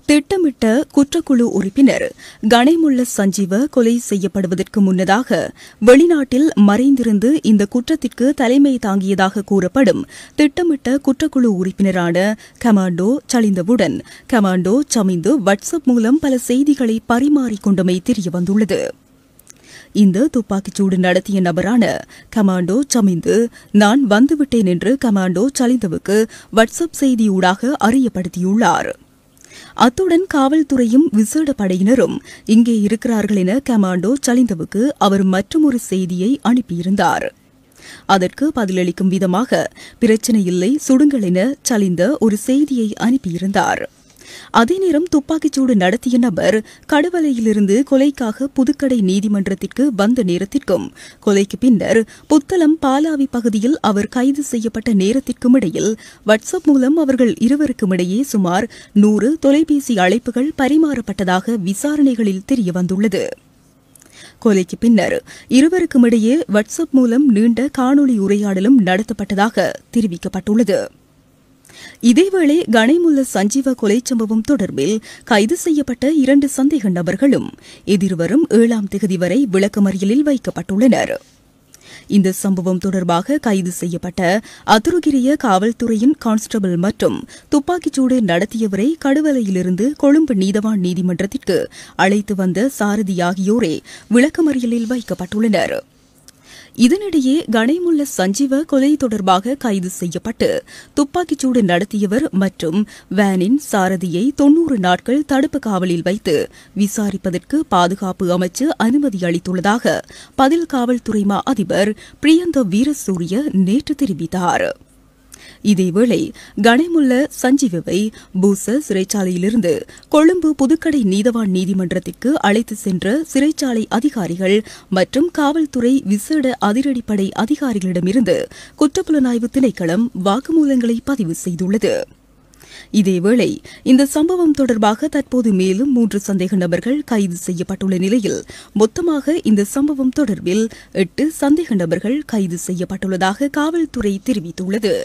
திட்டமிட்ட குற்றக்குழு உறுப்பினர் கணேமுல்ல சஞ்சீவ கொலை செய்யப்படுவதற்கு முன்னதாக வெளிநாட்டில் மறைந்திருந்து இந்த குற்றத்திற்கு தலைமை தாங்கியதாக கூறப்படும் திட்டமிட்ட குற்றக்குழு உறுப்பினரான கமாண்டோ சலிந்தவுடன் கமாண்டோ சமிந்து வாட்ஸ்அப் மூலம் பல செய்திகளை பரிமாறிக்கொண்டமை தெரியவந்துள்ளது. இந்த துப்பாக்கிச்சூடு நடத்திய நபரான கமாண்டோ சமிந்து நான் வந்துவிட்டேன் என்று கமாண்டோ சலிந்தவுக்கு வாட்ஸ்அப் செய்தியூடாக அறியப்படுத்தியுள்ளார். அத்துடன் காவல்துறையும் விசேட படையினரும் இங்கே இருக்கிறார்கள் என கமாண்டோ சலிந்தவுக்கு அவர் மற்றொரு செய்தியை அனுப்பியிருந்தார். அதற்கு பதிலளிக்கும் விதமாக பிரச்சினை இல்லை சுடுங்கள் என சலிந்த ஒரு செய்தியை அனுப்பியிருந்தார். அதே நேரம் துப்பாக்கிச்சூடு நடத்திய நபர் கடுவலையிலிருந்து கொலைக்காக புதுக்கடை நீதிமன்றத்திற்கு வந்த நேரத்திற்கும் கொலைக்கு பின்னர் புத்தளம் பாலாவி பகுதியில் அவர் கைது செய்யப்பட்ட நேரத்திற்கும் இடையில் வாட்ஸ்அப் மூலம் அவர்கள் இருவருக்கும் இடையே சுமார் 100 தொலைபேசி அழைப்புகள் பரிமாறப்பட்டதாக விசாரணைகளில் தெரியவந்துள்ளது. கொலைக்கு பின்னர் இருவருக்கும் இடையே வாட்ஸ்அப் மூலம் நீண்ட காணொலி உரையாடலும் நடத்தப்பட்டதாக தெரிவிக்கப்பட்டுள்ளது. இதேவேளை கணேமுல்ல சஞ்சீவ கொலை சம்பவம் தொடர்பில் கைது செய்யப்பட்ட 2 சந்தேக நபர்களும் எதிர்வரும் 7ஆம் தேதி வரை விளக்கமறியலில் வைக்கப்பட்டுள்ளனர். இந்த சம்பவம் தொடர்பாக கைது செய்யப்பட்ட அதுருகிரிய காவல்துறையின் கான்ஸ்டபிள் மற்றும் துப்பாக்கிச்சூடு நடத்தியவரை கடுவலையிலிருந்து கொழும்பு நீதவான் நீதிமன்றத்திற்கு அழைத்து வந்த சாரதி ஆகியோரே விளக்கமறியலில் வைக்கப்பட்டுள்ளனர். இதனிடையே கணேமுல்ல சஞ்சீவ கொலை தொடர்பாக கைது செய்யப்பட்டு துப்பாக்கிச்சூடு நடத்தியவர் மற்றும் வேனின் சாரதியை 90 நாட்கள் தடுப்பு காவலில் வைத்து விசாரிப்பதற்கு பாதுகாப்பு அமைச்சு அனுமதி அளித்துள்ளதாக பதில் காவல்துறை மா அதிபர் பிரியந்த வீரசூரிய நேற்று தெரிவித்தார். இதேவேளை கணேமுல்ல சஞ்சீவவை பூச சிறைச்சாலையிலிருந்து கொழும்பு புதுக்கடை நீதவான் நீதிமன்றத்திற்கு அழைத்து சென்ற சிறைச்சாலை அதிகாரிகள் மற்றும் காவல்துறை விசேட அதிரடிப்படை அதிகாரிகளிடமிருந்து குற்றப்புலனாய்வு திணைக்களம் வாக்குமூலங்களை பதிவு செய்துள்ளது. இதேவேளை இந்த சம்பவம் தொடர்பாக தற்போது மேலும் 3 சந்தேக நபர்கள் கைது செய்யப்பட்டுள்ள நிலையில் மொத்தமாக இந்த சம்பவம் தொடர்பில் 8 சந்தேக நபர்கள் கைது செய்யப்பட்டுள்ளதாக காவல்துறை தெரிவித்துள்ளது.